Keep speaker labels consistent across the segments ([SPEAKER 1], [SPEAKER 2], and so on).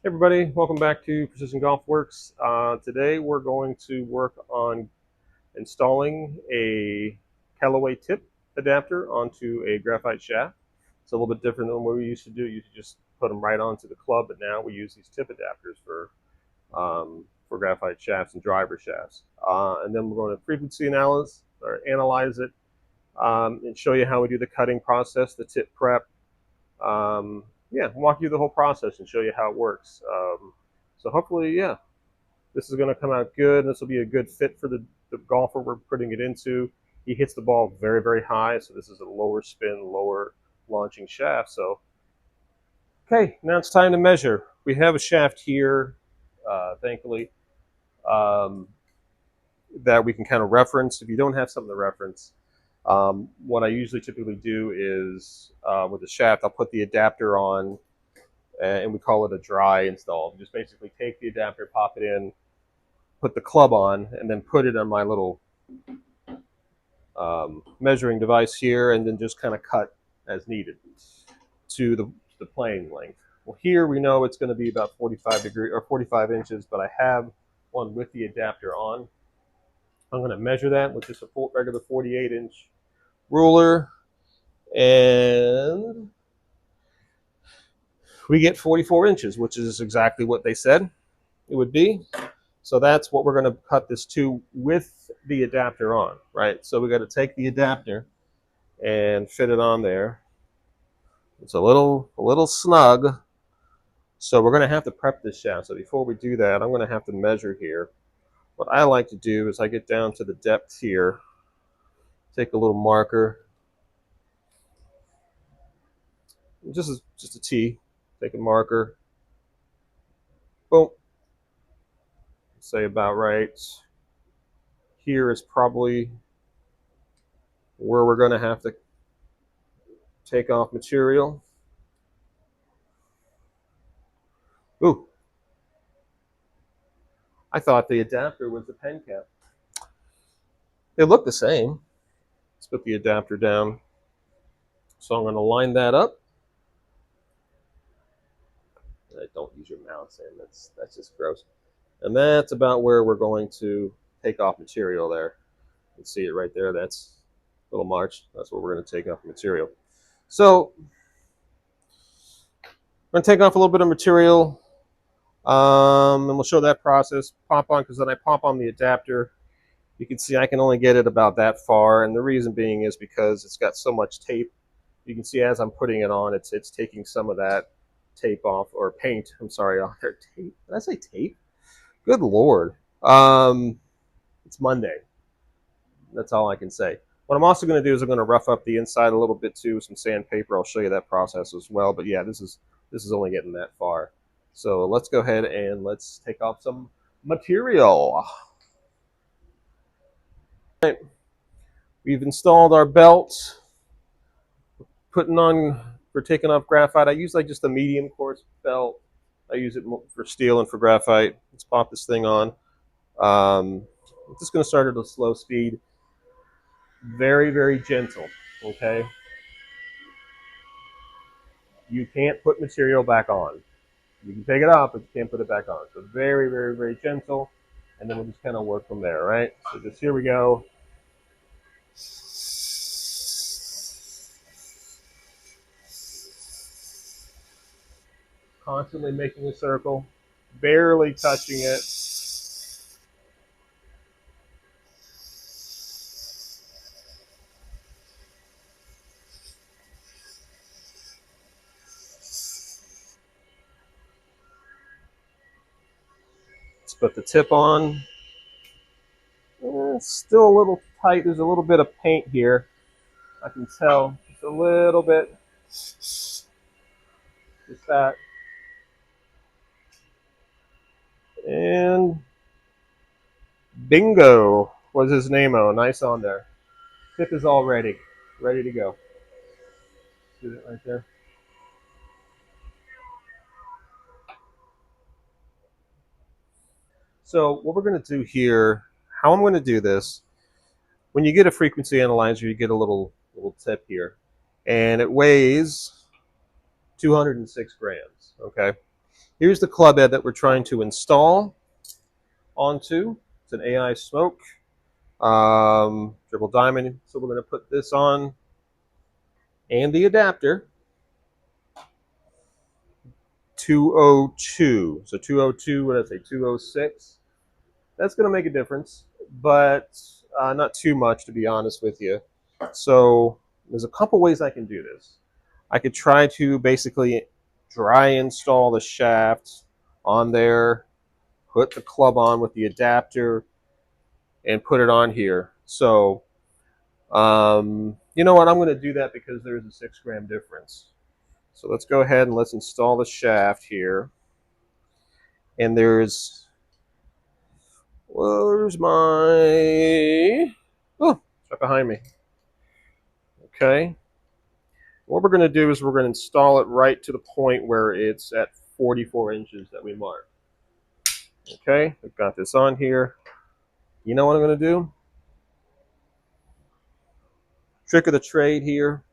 [SPEAKER 1] Hey everybody, welcome back to Precision Golf Works. Today we're going to work on installing a Callaway tip adapter onto a graphite shaft. It's a little bit different than what we used to do. You used to just put them right onto the club, but now we use these tip adapters for graphite shafts and driver shafts. And then we're going to frequency analyze it, and show you how we do the cutting process, the tip prep, yeah, walk you through the whole process and show you how it works. So hopefully, yeah, this is going to come out good. This will be a good fit for the golfer we're putting it into. He hits the ball very, very high, so this is a lower spin, lower launching shaft. So, okay, now it's time to measure. We have a shaft here, thankfully, um, that we can kind of reference. If you don't have something to reference, what I usually typically do is with the shaft, I'll put the adapter on, and we call it a dry install. Just basically take the adapter, pop it in, put the club on, and then put it on my little measuring device here, and then just kind of cut as needed to the playing length. Well, here we know it's going to be about 45 inches, but I have one with the adapter on. I'm going to measure that with just a regular 48-inch ruler, and we get 44 inches, which is exactly what they said it would be. So that's what we're going to cut this to with the adapter on, right? So we got to take the adapter and fit it on there. It's a little snug. So we're going to have to prep this shaft. So before we do that, I'm going to have to measure here. What I like to do is I get down to the depth here, take a little marker, just a T, take a marker, boom, say about right. Here is probably where we're going to have to take off material. Ooh, I thought the adapter was the pen cap. They look the same. Let's put the adapter down. So I'm going to line that up. Don't use your mouse, and that's just gross. And that's about where we're going to take off material there. You can see it right there. That's little march. That's where we're going to take off material. So I'm going to take off a little bit of material, and we'll show that process. Pop on, because then I pop on the adapter. You can see I can only get it about that far, and the reason being is because it's got so much tape. You can see as I'm putting it on, it's taking some of that tape off, or paint, I'm sorry, off there. Tape? Did I say tape? Good Lord. It's Monday. That's all I can say. What I'm also going to do is I'm going to rough up the inside a little bit too with some sandpaper. I'll show you that process as well. But yeah, this is only getting that far. So let's go ahead and let's take off some material. Right. We've installed our belt. We're taking off graphite. I use like just a medium coarse belt. I use it for steel and for graphite. Let's pop this thing on. I'm just going to start at a slow speed. Very, very gentle, okay? You can't put material back on. You can take it off, but you can't put it back on. So very, very, very gentle, and then we'll just kind of work from there, right? So just here we go. Constantly making a circle, barely touching it. Let's put the tip on. It's still a little tight. There's a little bit of paint here. I can tell just a little bit. Just that. And bingo was his name-o. Nice on there. Tip is all ready to go. See it right there. So what we're going to do here, how I'm going to do this, when you get a frequency analyzer, you get a little tip here, and it weighs 206 grams. Okay. Here's the club head that we're trying to install onto. It's an AI smoke, triple diamond. So we're going to put this on and the adapter. 202. So 202, what did I say, 206? That's going to make a difference, but not too much, to be honest with you. So there's a couple ways I can do this. I could try to basically dry install the shaft on there, put the club on with the adapter, and put it on here. So, you know what? I'm going to do that because there's a 6 gram difference. So let's go ahead and let's install the shaft here. And where's my, oh, it's right behind me. Okay. What we're going to do is we're going to install it right to the point where it's at 44 inches that we marked. Okay, I've got this on here. You know what I'm going to do? Trick of the trade here.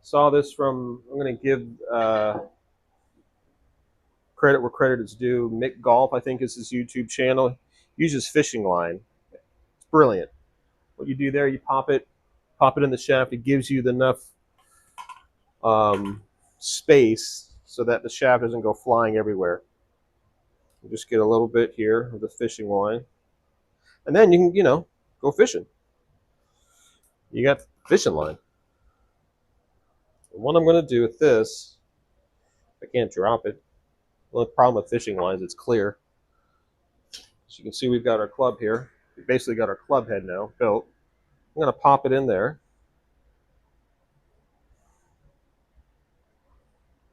[SPEAKER 1] Saw this from, I'm going to give credit where credit is due. Mick Golf, I think, is his YouTube channel. Uses fishing line. It's brilliant. What you do there, you pop it in the shaft. It gives you enough space so that the shaft doesn't go flying everywhere. You just get a little bit here of the fishing line, and then you can, you know, go fishing. You got fishing line. And what I'm going to do with this, I can't drop it. The only problem with fishing lines, it's clear. So you can see we've got our club here. We basically got our club head now built. I'm going to pop it in there.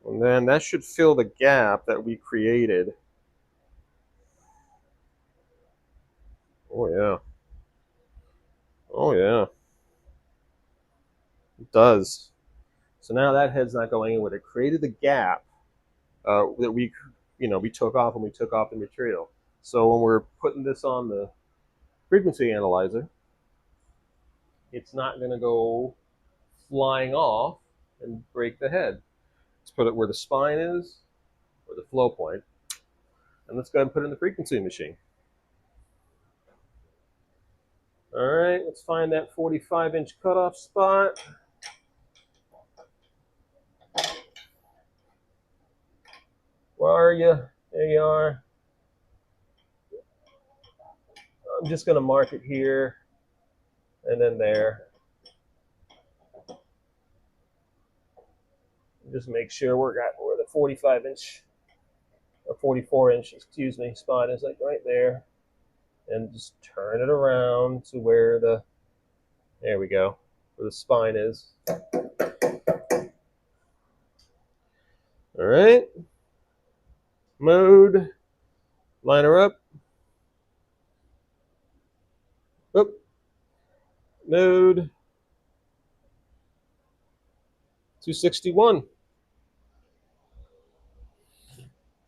[SPEAKER 1] And then that should fill the gap that we created. Oh yeah. Oh yeah. It does. So now that head's not going anywhere. It created the gap that we took off when we took off the material. So when we're putting this on the frequency analyzer, it's not going to go flying off and break the head. Let's put it where the spine is, or the flow point, and let's go ahead and put it in the frequency machine. All right, let's find that 45-inch cutoff spot. Where are you? There you are. I'm just going to mark it here and then there. Just make sure we're where the 45-inch or 44-inch, excuse me, spot is, like right there. And just turn it around to where the, there we go, where the spine is. All right. Mode. Line her up. Oop. Mode. 261.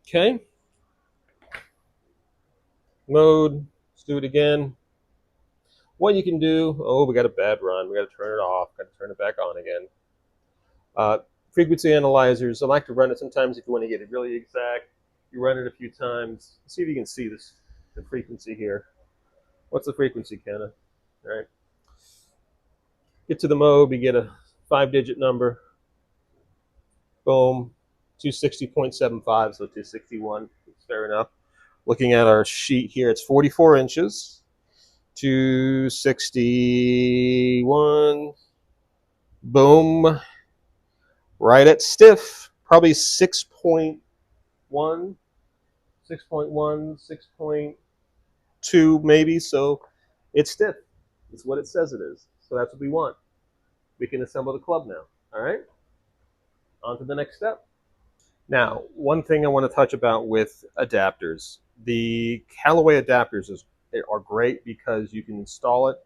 [SPEAKER 1] Okay. Mode. Let's do it again. What you can do, oh, we got a bad run. We got to turn it off. Got to turn it back on again. Frequency analyzers, I like to run it sometimes if you want to get it really exact. You run it a few times. See if you can see this, the frequency here. What's the frequency, Kenna? All right. Get to the mode, we get a 5-digit number. Boom. 260.75, so 261. It's fair enough. Looking at our sheet here, it's 44 inches. 261. Boom. Right at stiff. Probably 6.1, 6.1, 6.2 maybe. So it's stiff. It's what it says it is. So that's what we want. We can assemble the club now. All right. On to the next step. Now, one thing I want to touch about with adapters. The Callaway adapters are great because you can install it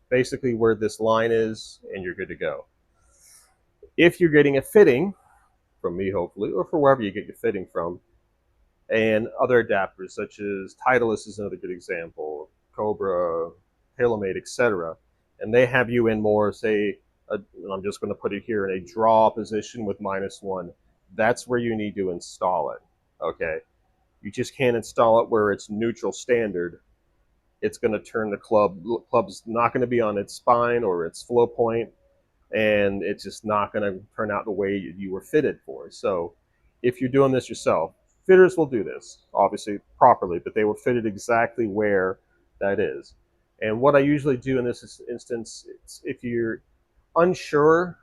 [SPEAKER 1] basically where this line is and you're good to go. If you're getting a fitting from me, hopefully, or for wherever you get your fitting from, and other adapters such as Titleist is another good example, Cobra, TaylorMade, etc., and they have you in more, say, I'm just going to put it here in a draw position with -1. That's where you need to install it. Okay. You just can't install it where it's neutral standard. It's going to turn the club's not going to be on its spine or its flow point, and it's just not going to turn out the way you were fitted for. So if you're doing this yourself, fitters will do this obviously properly, but they will fit it exactly where that is. And what I usually do in this instance, if you're unsure,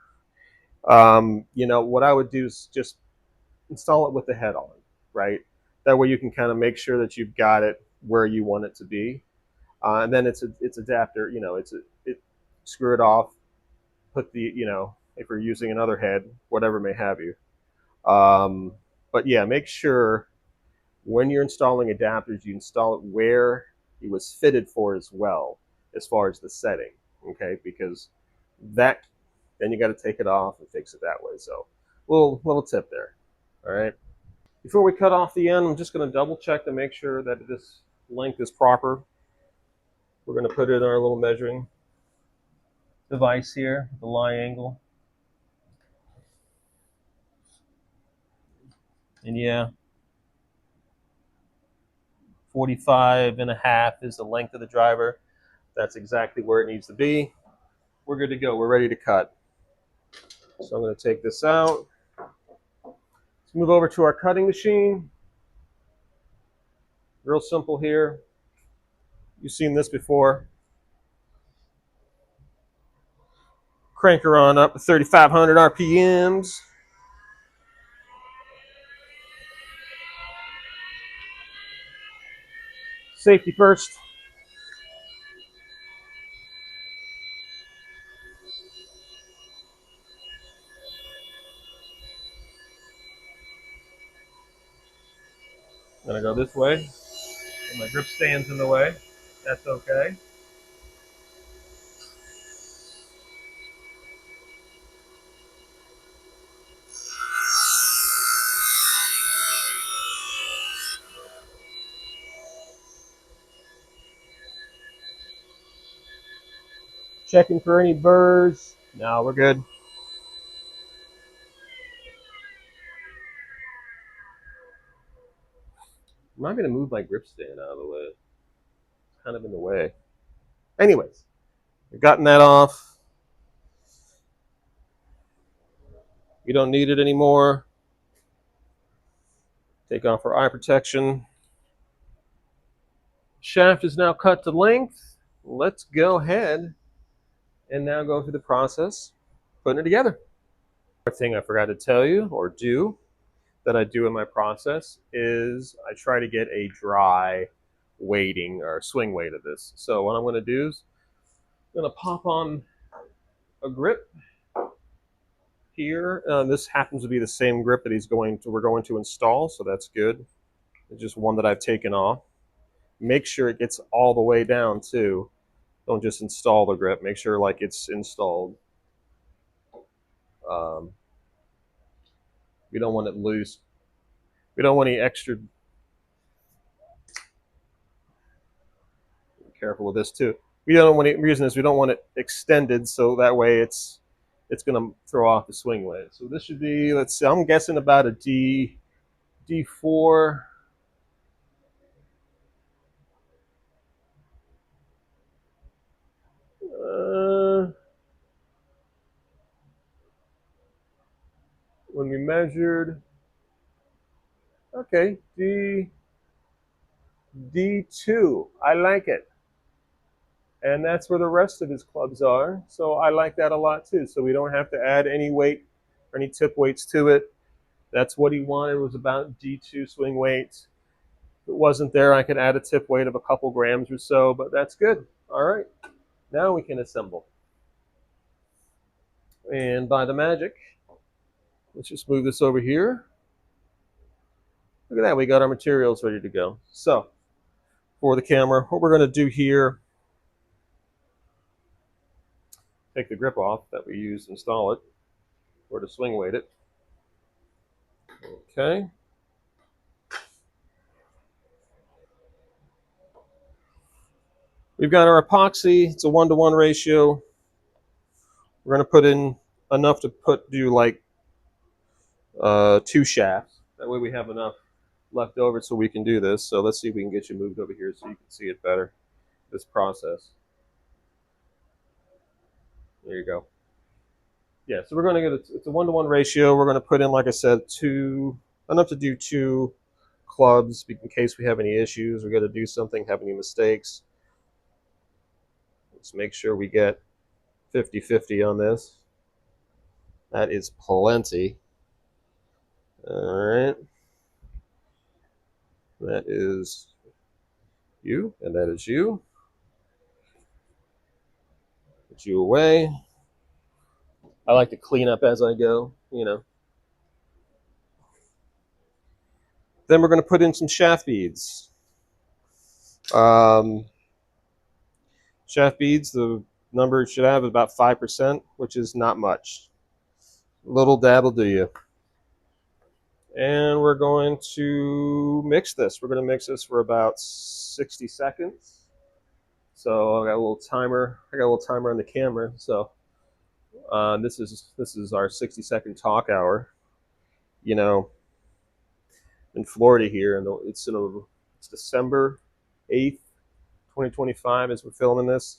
[SPEAKER 1] what I would do is just install it with the head on, right? That way you can kind of make sure that you've got it where you want it to be. And then it's adapter, screw it off, put the, if you're using another head, whatever may have you. But yeah, make sure when you're installing adapters, you install it where it was fitted for as well, as far as the setting, okay? Because that, then you got to take it off and fix it that way. So little tip there, all right? Before we cut off the end, I'm just going to double check to make sure that this length is proper. We're going to put it in our little measuring device here, the lie angle. And yeah, 45.5 is the length of the driver. That's exactly where it needs to be. We're good to go. We're ready to cut. So I'm going to take this out. Let's move over to our cutting machine. Real simple here. You've seen this before. Crank her on up to 3,500 RPMs. Safety first. I'm going to go this way. And my grip stand's in the way. That's okay. Checking for any burrs. No, we're good. I'm not going to move my grip stand out of the way. It's kind of in the way. Anyways, we've gotten that off. We don't need it anymore. Take off our eye protection. Shaft is now cut to length. Let's go ahead and now go through the process putting it together. Another thing I forgot to tell you or do that I do in my process is I try to get a dry weighting or swing weight of this. So what I'm going to do is I'm going to pop on a grip here. This happens to be the same grip that we're going to install, so that's good. It's just one that I've taken off. Make sure it gets all the way down too. Don't just install the grip. Make sure like it's installed. We don't want it loose. We don't want any extra. Be careful with this too. We don't want it. Reason is we don't want it extended, so that way it's going to throw off the swing weight. So this should be, let's see, I'm guessing about a D4. When we measured, okay, D2. I like it. And that's where the rest of his clubs are. So I like that a lot too. So we don't have to add any weight or any tip weights to it. That's what he wanted, was about D2 swing weights. If it wasn't there, I could add a tip weight of a couple grams or so, but that's good. All right, now we can assemble. And by the magic, let's just move this over here. Look at that, we got our materials ready to go. So for the camera, what we're going to do here, take the grip off that we used to install it or to swing weight it. Okay. We've got our epoxy. It's a 1-to-1 ratio. We're going to put in enough to do like 2 shafts. That way we have enough left over so we can do this. So let's see if we can get you moved over here so you can see it better, this process. There you go. Yeah, so we're going to get it's a 1-to-1 ratio. We're going to put in, like I said, enough to do 2 clubs in case we have any issues. We got to do something, have any mistakes. Let's make sure we get 50-50 on this. That is plenty. All right. That is you, and that is you. Put you away. I like to clean up as I go, you know. Then we're going to put in some shaft beads. Shaft beads, the number it should have is about 5%, which is not much. A little dab will do you. And we're going to mix this. We're going to mix this for about 60 seconds. So I got a little timer. I got a little timer on the camera. So this is our 60-second talk hour. You know, in Florida here, and it's December 8th, 2025 as we're filming this.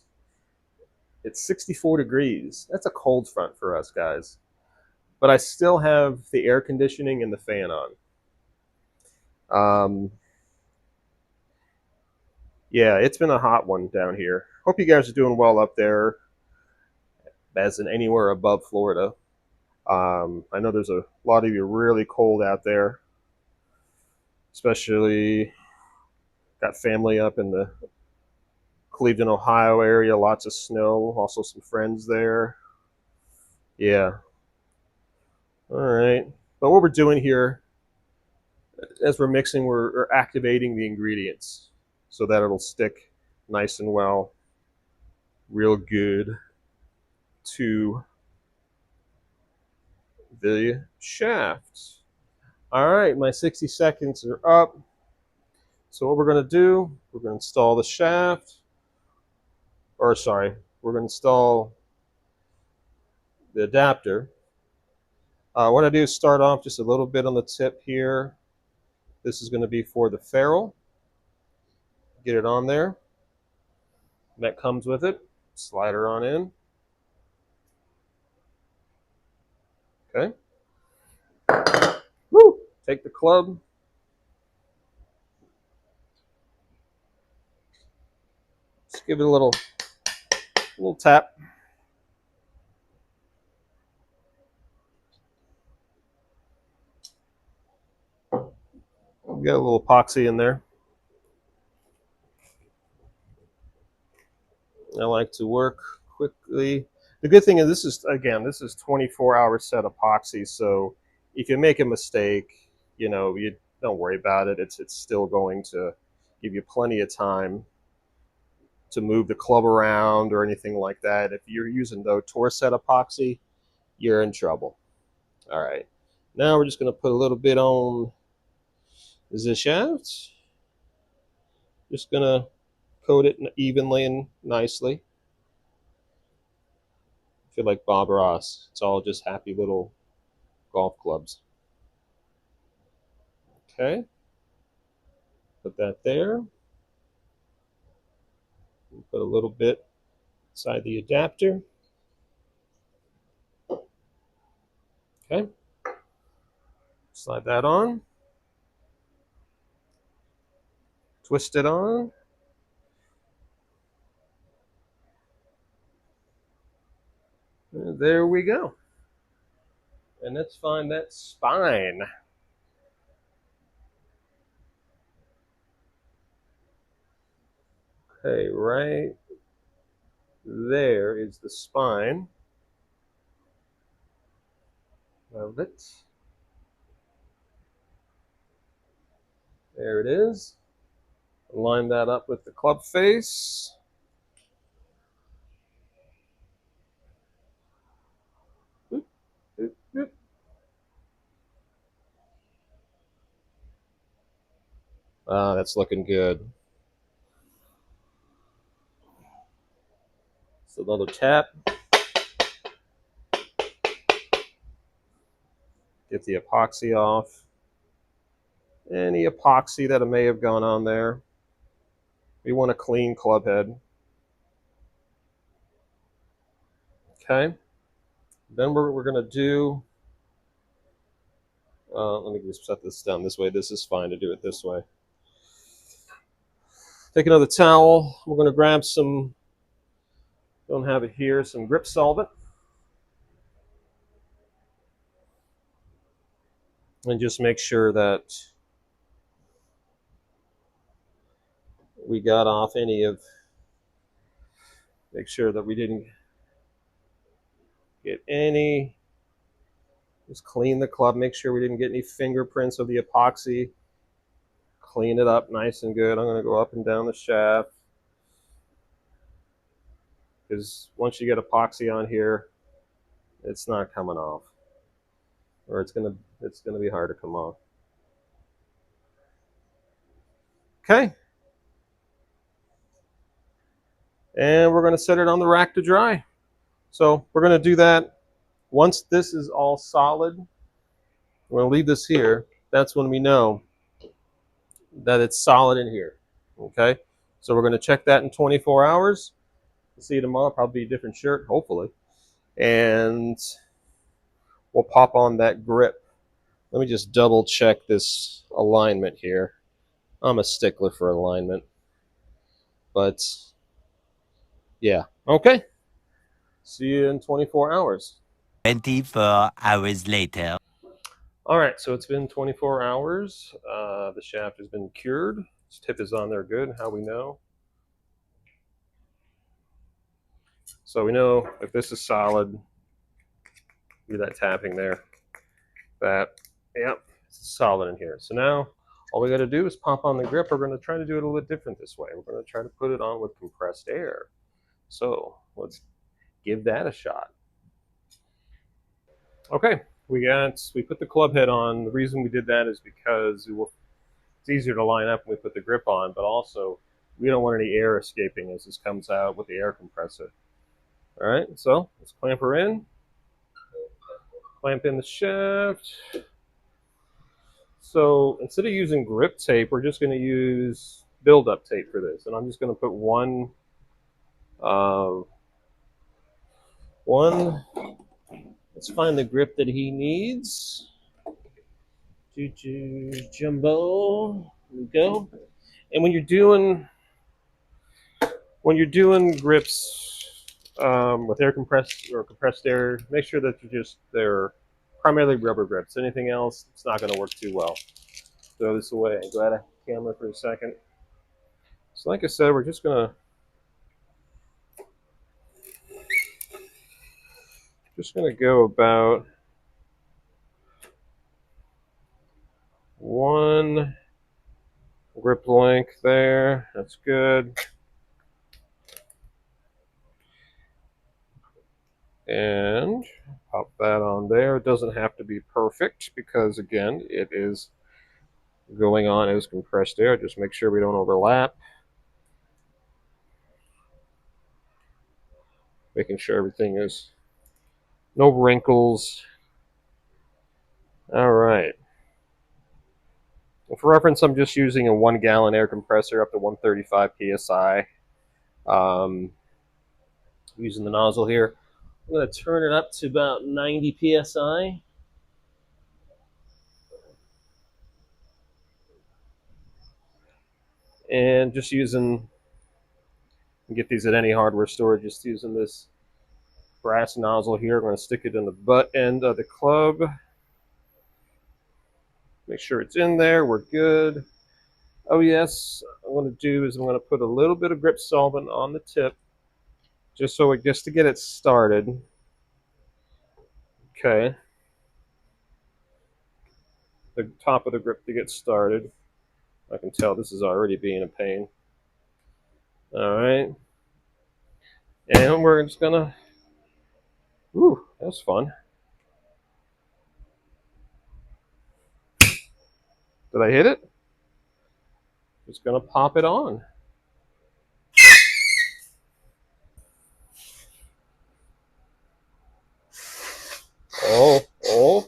[SPEAKER 1] It's 64 degrees. That's a cold front for us guys. But I still have the air conditioning and the fan on. Yeah, it's been a hot one down here. Hope you guys are doing well up there, as in anywhere above Florida. I know there's a lot of you really cold out there, especially got family up in the Cleveland, Ohio area, lots of snow, also some friends there. Yeah. All right. But what we're doing here, as we're mixing, we're activating the ingredients so that it'll stick nice and well, real good to the shaft. All right, my 60 seconds are up. So what we're going to do, we're going to install the shaft, or sorry, we're going to install the adapter. What I do is start off just a little bit on the tip here. This is going to be for the ferrule. Get it on there. That comes with it. Slide her on in. Okay. Woo! Take the club. Just give it a little tap. We got a little epoxy in there. I like to work quickly. The good thing is this is 24-hour set epoxy, so if you make a mistake, you know, you don't worry about it. It's still going to give you plenty of time to move the club around or anything like that. If you're using the tour set epoxy, you're in trouble. All right. Now we're just going to put a little bit on the shaft. Just going to coat it evenly and nicely. I feel like Bob Ross. It's all just happy little golf clubs. Okay. Put that there. Put a little bit inside the adapter. Okay. Slide that on. Twist it on. And there we go. And let's find that spine. Okay, right there is the spine of it. There it is. Line that up with the club face. That's looking good. So another tap. Get the epoxy off. any epoxy that may have gone on there. We want a clean club head. Okay. Then we're going to do, let me just set this down this way. This is fine to do it this way. Take another towel. We're going to grab some, don't have it here, some grip solvent. And just make sure that we got off any of, make sure that we didn't get any, just clean the club, make sure we didn't get any fingerprints of the epoxy. Clean it up nice and good. I'm going to go up and down the shaft, because once you get epoxy on here, it's not coming off, or it's gonna be hard to come off. Okay, and we're going to set it on the rack to dry. So we're going to do that once this is all solid. We're going to leave this here. That's when we know that it's solid in here. Okay, so we're going to check that in 24 hours. See you tomorrow. Probably a different shirt, hopefully, and we'll pop on that grip. Let me just double check this alignment here. I'm a stickler for alignment, but yeah. Okay, see you in 24 hours.
[SPEAKER 2] 24 hours later.
[SPEAKER 1] All right, so it's been 24 hours. The shaft has been cured. This tip is on there good. How we know? So we know if this is solid, do that tapping there. That, yep, it's solid in here. So now all we got to do is pop on the grip. We're going to try to do it a little bit different this way. We're going to try to put it on with compressed air. So let's give that a shot. Okay, we put the club head on. The reason we did that is because it's easier to line up when we put the grip on, but also we don't want any air escaping as this comes out with the air compressor. All right, so let's clamp her in. Clamp in the shaft. So instead of using grip tape, we're just going to use build-up tape for this, and I'm just going to put one. Let's find the grip that he needs. Jumbo. There we go. And when you're doing grips with air compressed or compressed air, make sure that they're primarily rubber grips. Anything else, it's not going to work too well. Throw this away and go out of camera for a second. So like I said, we're just gonna go about one grip length there. That's good. And pop that on there. It doesn't have to be perfect because, again, it is going on as compressed air. Just make sure we don't overlap. Making sure everything is no wrinkles. All right. Well, for reference, I'm just using a 1 gallon air compressor up to 135 psi. Using the nozzle here. I'm going to turn it up to about 90 psi. And just using, you get these at any hardware store, just using this brass nozzle here. I'm going to stick it in the butt end of the club. Make sure it's in there. We're good. Oh yes, what I'm going to do is I'm going to put a little bit of grip solvent on the tip, just to get it started. Okay. The top of the grip to get started. I can tell this is already being a pain. All right. And we're just gonna, ooh, that's fun. Did I hit it? Just gonna pop it on. Oh.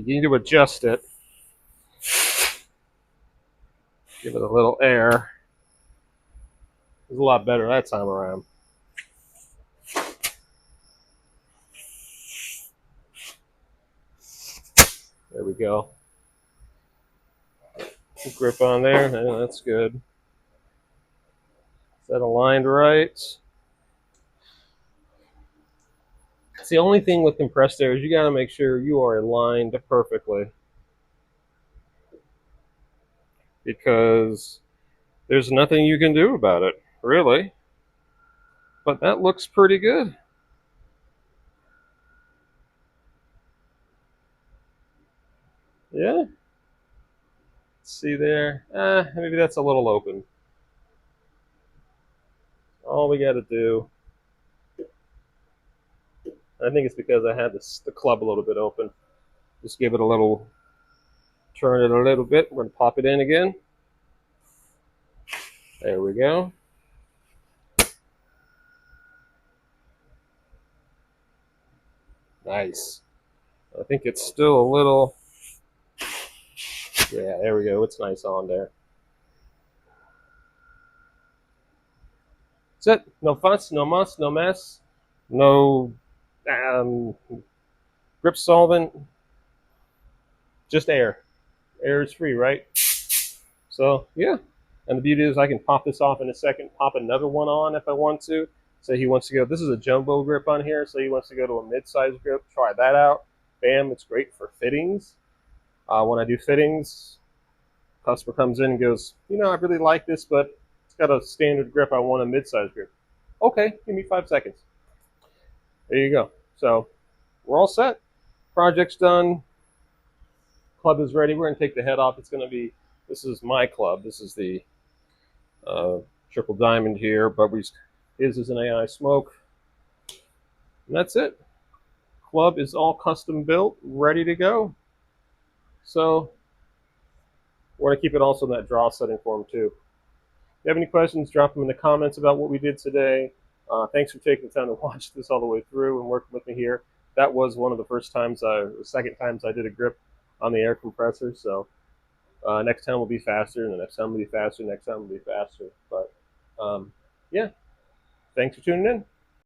[SPEAKER 1] you need to adjust it. Give it a little air. It was a lot better that time around. There we go. Grip on there. Yeah, that's good. Is that aligned right? It's the only thing with compressed air is you got to make sure you are aligned perfectly, because there's nothing you can do about it, really. But that looks pretty good. Yeah. See there? Maybe that's a little open. All we got to do, I think it's because I had the club a little bit open. Just give it a little, turn it a little bit. We're going to pop it in again. There we go. Nice. I think it's still a little, yeah, there we go. It's nice on there. That's it. No fuss, no muss, no mess, no um, grip solvent, just air. Air is free, right? So, yeah. And the beauty is I can pop this off in a second, pop another one on if I want to. Say he wants to go, this is a jumbo grip on here, so he wants to go to a mid-sized grip, try that out. Bam, it's great for fittings. When I do fittings, customer comes in and goes, I really like this, but it's got a standard grip. I want a mid-sized grip. Okay, give me 5 seconds. There you go. So we're all set. Project's done. Club is ready. We're going to take the head off. It's going to be, this is my club. This is the triple diamond here, but his is an AI smoke. And that's it. Club is all custom built, ready to go. So we're going to keep it also in that draw setting form too. If you have any questions, drop them in the comments about what we did today. Thanks for taking the time to watch this all the way through and working with me here. That was one of the second times I did a grip on the air compressor. So next time will be faster, and the next time will be faster, next time will be faster. But yeah, thanks for tuning in.